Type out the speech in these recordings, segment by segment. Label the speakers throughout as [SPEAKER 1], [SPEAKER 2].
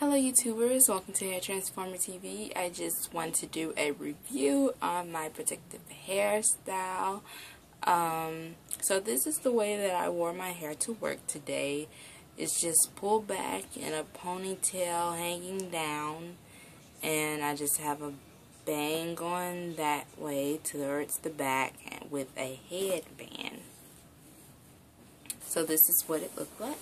[SPEAKER 1] Hello YouTubers, welcome to Hair Transformer TV. I just want to do a review on my protective hairstyle. So this is the way that I wore my hair to work today. It's just pulled back in a ponytail hanging down, and I just have a bang going that way towards the back with a headband. So this is what it looked like.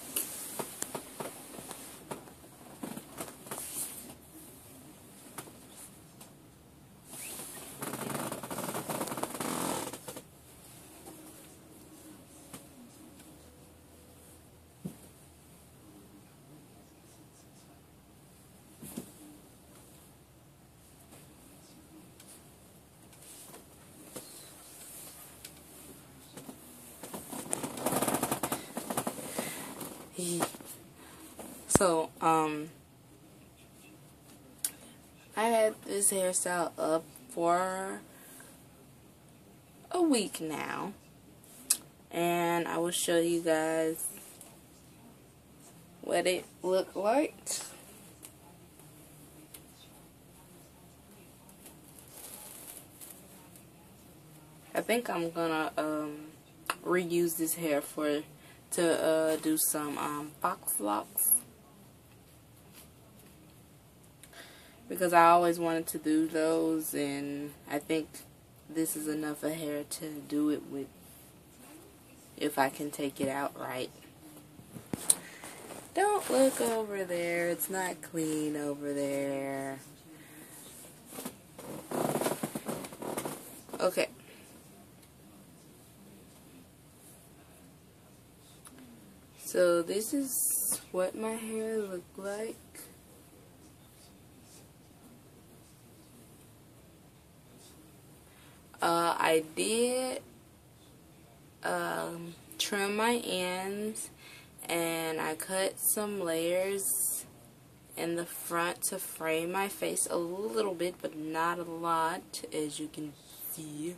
[SPEAKER 1] So, I had this hairstyle up for a week now, and I will show you guys what it looked like. I think I'm gonna reuse this hair to do some xoxox, because I always wanted to do those, and I think this is enough of hair to do it with if I can take it out right. Don't look over there, it's not clean over there. Okay. So this is what my hair looked like. I did trim my ends, and I cut some layers in the front to frame my face a little bit, but not a lot, as you can see.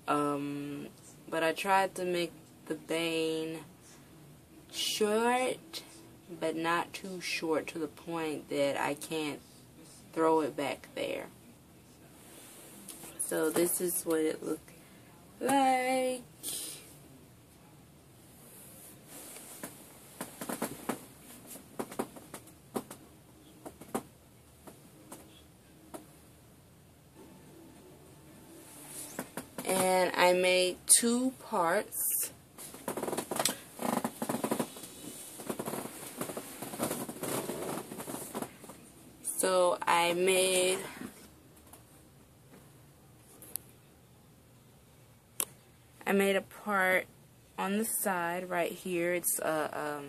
[SPEAKER 1] But I tried to make the bang short, but not too short to the point that I can't throw it back there. So this is what it looked like. And I made two parts. So I made a part on the side right here. It's a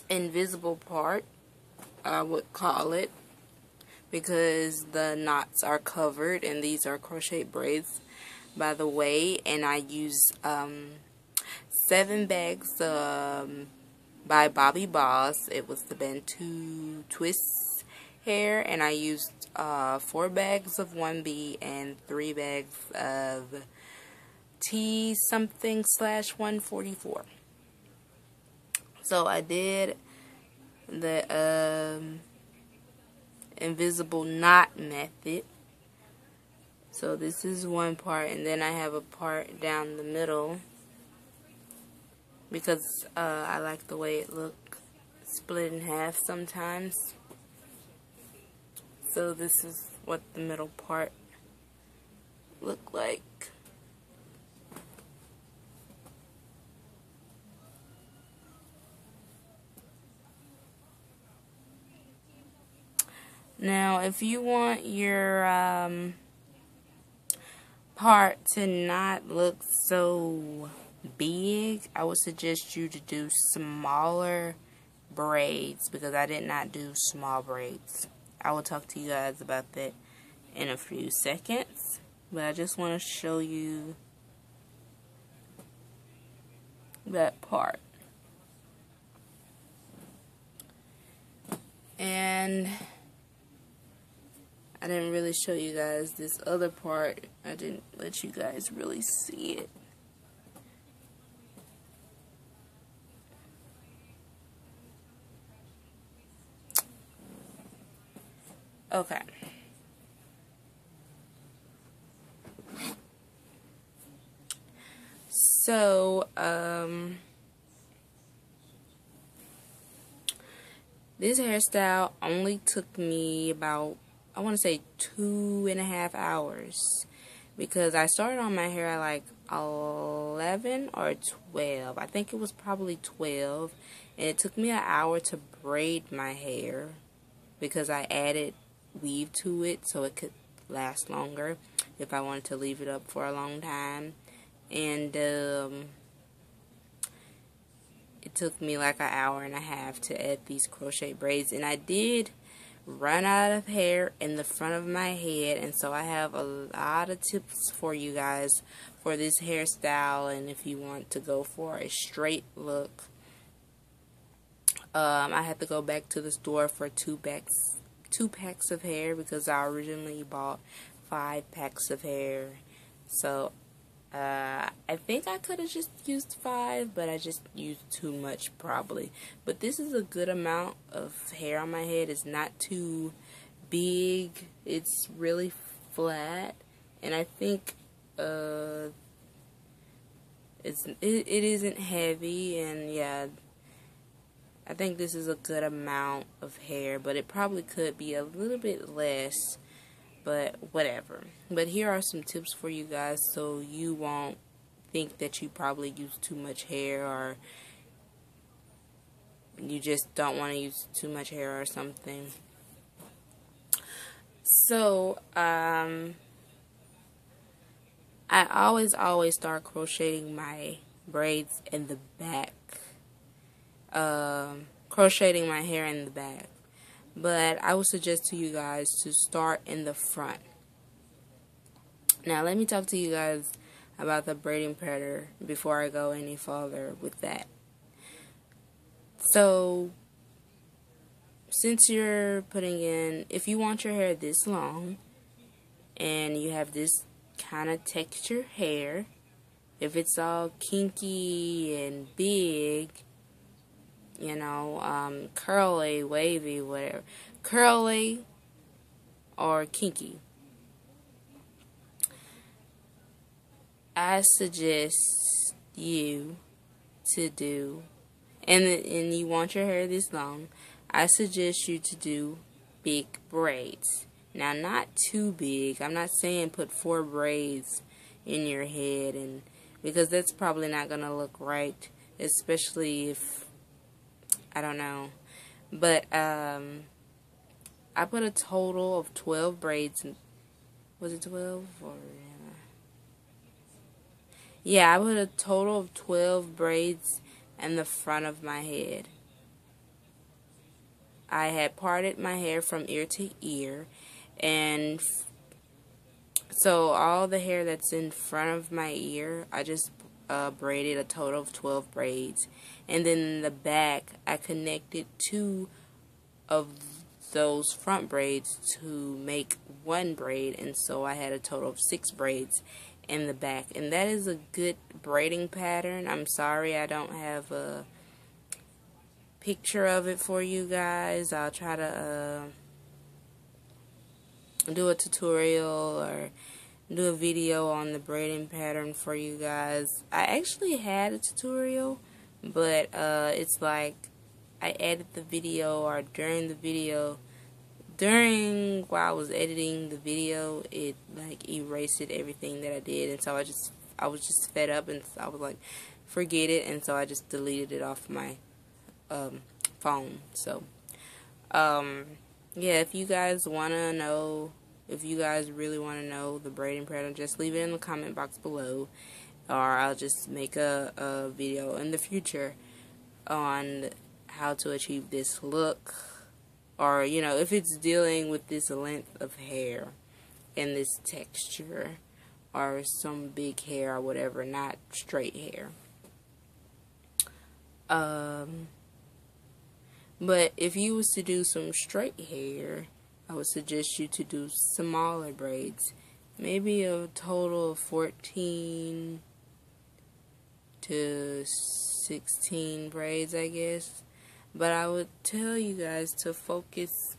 [SPEAKER 1] invisible part, I would call it, because the knots are covered, and these are crochet braids, by the way. And I used 7 bags by Bobbie. It was the Bantu twist hair, and I used 4 bags of 1B and 3 bags of T something / 144. So I did the invisible knot method. So this is one part, and then I have a part down the middle, because I like the way it look split in half sometimes. So this is what the middle part look like. Now, if you want your part to not look so big, I would suggest you to do smaller braids, because I did not do small braids. I will talk to you guys about that in a few seconds, but I just want to show you that part. And I didn't really show you guys this other part. I didn't let you guys really see it. Okay. So, this hairstyle only took me about, I want to say 2.5 hours, because I started on my hair at like 11 or 12. I think it was probably 12, and it took me an hour to braid my hair because I added weave to it so it could last longer if I wanted to leave it up for a long time. And it took me like an hour and a half to add these crochet braids, and I did run out of hair in the front of my head, and so I have a lot of tips for you guys for this hairstyle. And if you want to go for a straight look, I had to go back to the store for two packs of hair, because I originally bought 5 packs of hair. So I think I could have just used 5, but I just used too much probably. But this is a good amount of hair on my head. It's not too big. It's really flat, and I think it isn't heavy. And yeah, I think this is a good amount of hair, but it probably could be a little bit less, but whatever. But here are some tips for you guys so you won't think that you probably use too much hair, or you just don't want to use too much hair or something. So, I always start crocheting my braids in the back. Crocheting my hair in the back. But I would suggest to you guys to start in the front. Now let me talk to you guys about the braiding pattern before I go any further with that. So, since you're putting in, if you want your hair this long and you have this kind of texture hair, if it's all kinky and big, you know, curly, wavy, whatever, curly or kinky, I suggest you to do, and you want your hair this long, I suggest you to do big braids. Now, not too big. I'm not saying put 4 braids in your head, and because that's probably not gonna look right, especially if, I don't know. But I put a total of 12 braids. Was it 12 or? Yeah, I put a total of 12 braids in the front of my head. I had parted my hair from ear to ear, and so all the hair that's in front of my ear, I just braided a total of 12 braids. And then in the back, I connected 2 of those front braids to make 1 braid, and so I had a total of 6 braids in the back. And that is a good braiding pattern. I'm sorry I don't have a picture of it for you guys. I'll try to do a tutorial or do a video on the braiding pattern for you guys. I actually had a tutorial, but it's like I added the video, or while I was editing the video, it like erased everything that I did, and so I was just fed up, and I was like, forget it, and so I just deleted it off my phone. So yeah, if you guys wanna know, if you guys really want to know the braiding pattern, just leave it in the comment box below, or I'll just make a video in the future on how to achieve this look, or you know, if it's dealing with this length of hair and this texture, or some big hair or whatever, not straight hair. But if you was to do some straight hair, I would suggest you to do smaller braids. Maybe a total of 14 to 16 braids, I guess. But I would tell you guys to focus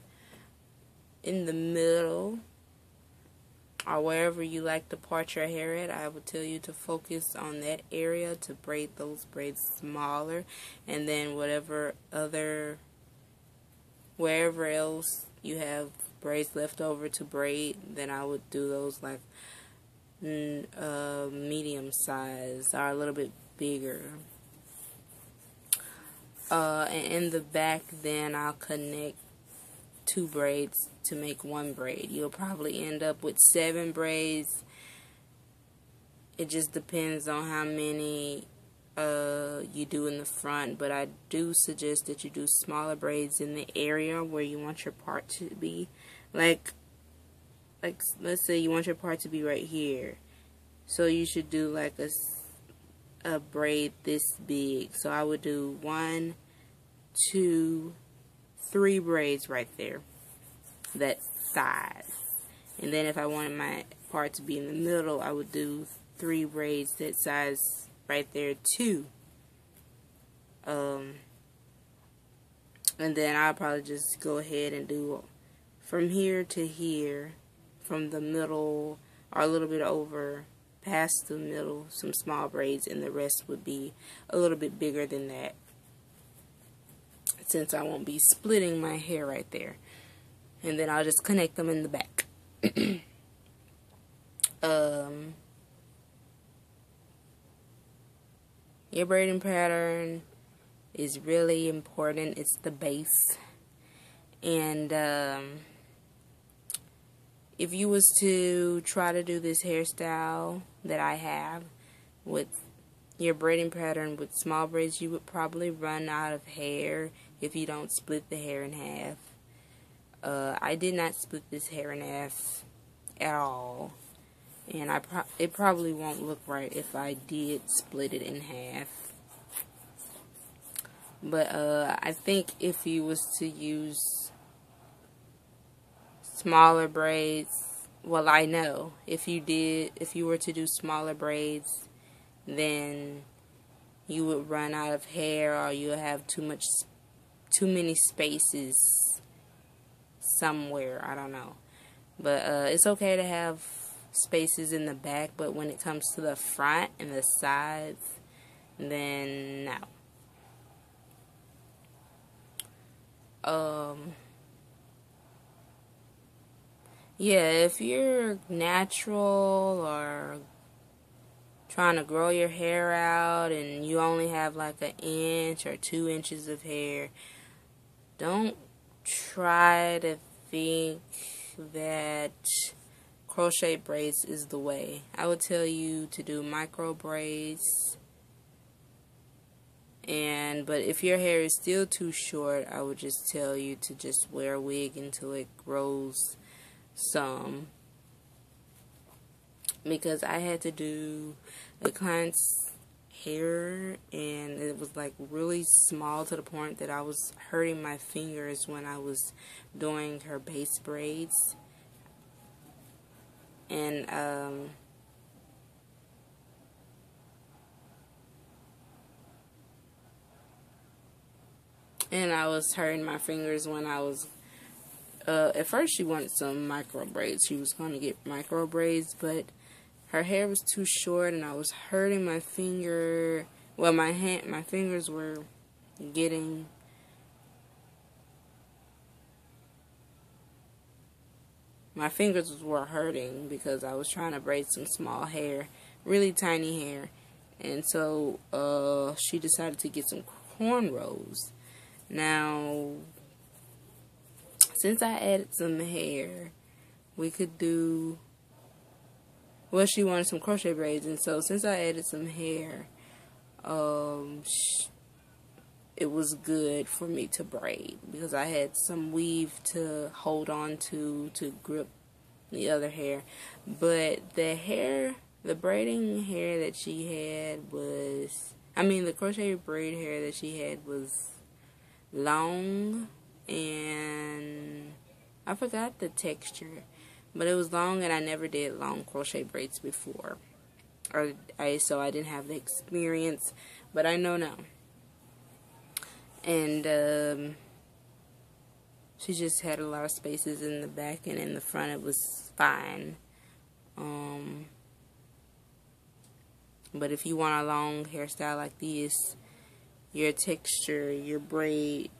[SPEAKER 1] in the middle, or wherever you like to part your hair at, I would tell you to focus on that area to braid those braids smaller, and then wherever else you have braids left over to braid, then I would do those like medium size or a little bit bigger. And in the back, then I'll connect 2 braids to make 1 braid. You'll probably end up with 7 braids. It just depends on how many you do in the front, but I do suggest that you do smaller braids in the area where you want your part to be. Like let's say you want your part to be right here, so you should do like a braid this big. So I would do 1, 2, 3 braids right there, that size. And then if I wanted my part to be in the middle, I would do 3 braids that size right there too. And then I'll probably just go ahead and do from here to here, from the middle or a little bit over past the middle, some small braids, and the rest would be a little bit bigger than that, since I won't be splitting my hair right there. And then I'll just connect them in the back. Your braiding pattern is really important. It's the base. And if you was to try to do this hairstyle that I have with your braiding pattern with small braids, you would probably run out of hair if you don't split the hair in half. I did not split this hair in half at all, and it probably won't look right if I did split it in half. But I think if you was to use smaller braids, well, I know if you were to do smaller braids, then you would run out of hair, or you'll have too many spaces somewhere. I don't know, but it's okay to have spaces in the back, but when it comes to the front and the sides, then no. Yeah, if you're natural or trying to grow your hair out and you only have like 1 inch or 2 inches of hair, don't try to think that crochet braids is the way. I would tell you to do micro braids, but if your hair is still too short, I would just tell you to just wear a wig until it grows some, because I had to do a client's hair and it was like really small to the point that I was hurting my fingers when I was doing her base braids. And I was hurting my fingers when I was at first she wanted some micro braids. She was going to get micro braids, but her hair was too short and I was hurting my finger. Well, my fingers were getting hurting because I was trying to braid some small hair, really tiny hair. And so she decided to get some cornrows. Now, since I added some hair, we could do, well, she wanted some crochet braids, and so since I added some hair, it was good for me to braid because I had some weave to hold on to grip the other hair. But the braiding hair that she had was, the crochet braid hair that she had was long, and I forgot the texture, but it was long, and I never did long crochet braids before, so I didn't have the experience, but I know now. And She just had a lot of spaces in the back, and in the front it was fine. But if you want a long hairstyle like this, your texture, your braid,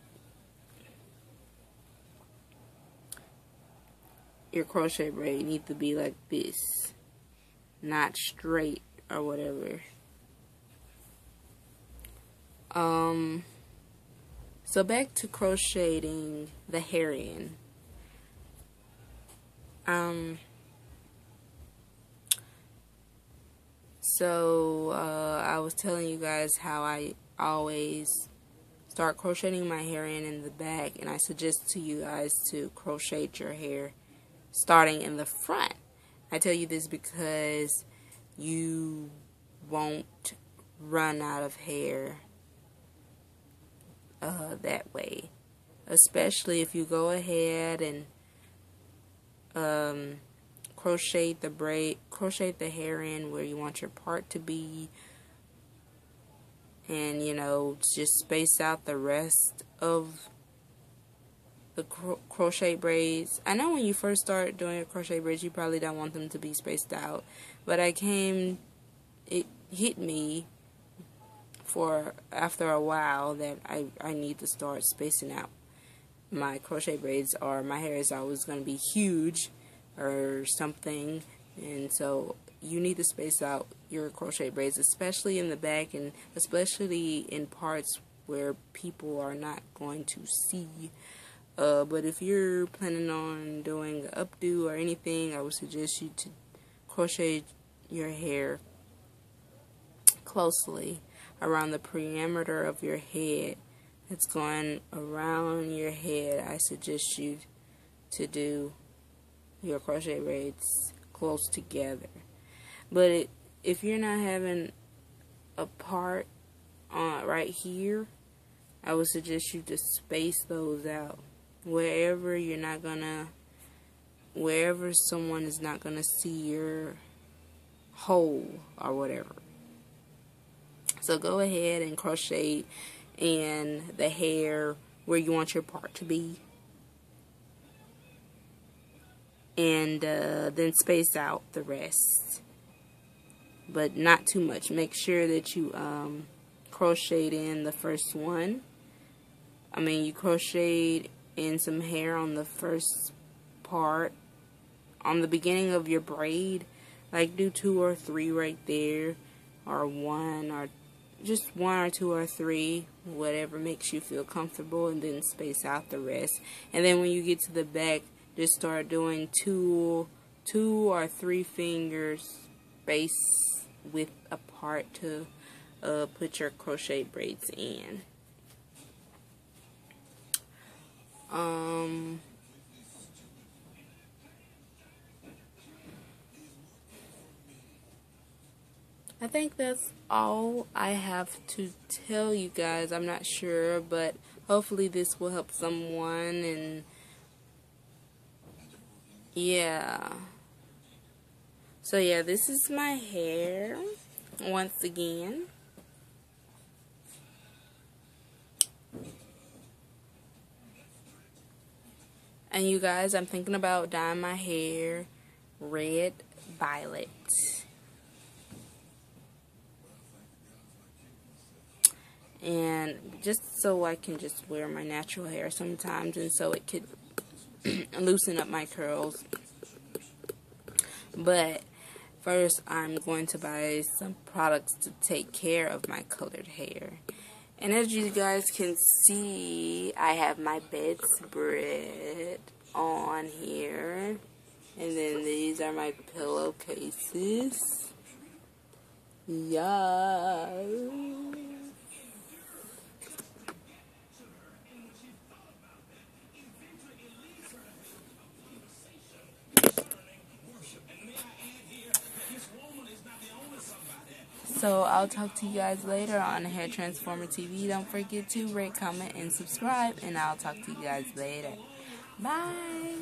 [SPEAKER 1] your crochet braid need to be like this, not straight or whatever. So back to crocheting the hair in. I was telling you guys how I always start crocheting my hair in the back, and I suggest to you guys to crochet your hair starting in the front. I tell you this because you won't run out of hair that way, especially if you go ahead and crochet the hair in where you want your part to be, and just space out the rest of the crochet braids. I know when you first start doing your crochet braids, you probably don't want them to be spaced out, but it hit me after a while that I need to start spacing out my crochet braids, or my hair is always going to be huge or something. And so you need to space out your crochet braids, especially in the back, and especially in parts where people are not going to see. But if you're planning on doing an updo or anything, I would suggest you to crochet your hair closely around the perimeter of your head. It's going around your head. I suggest you to do your crochet braids close together. But if you're not having a part right here, I would suggest you to space those out wherever someone is not gonna see your hole or whatever. So go ahead and crochet in the hair where you want your part to be, and then space out the rest, but not too much. Make sure that you crocheted in the first one. You crocheted in some hair on the first part, on the beginning of your braid. Like do 2 or 3 right there, or 1, or just 1 or 2 or 3, whatever makes you feel comfortable, and then space out the rest. And then when you get to the back, just start doing 2 or 3 fingers space width apart to put your crochet braids in. I think that's all I have to tell you guys. I'm not sure, but hopefully this will help someone. And yeah, so yeah, this is my hair once again. And you guys, I'm thinking about dyeing my hair red violet. And just so I can just wear my natural hair sometimes, and so it could loosen up my curls. But first, I'm going to buy some products to take care of my colored hair. And as you guys can see, I have my bedspread on here. And then these are my pillowcases. Yeah. So I'll talk to you guys later on Hair Transformer TV. Don't forget to rate, comment, and subscribe. And I'll talk to you guys later. Bye.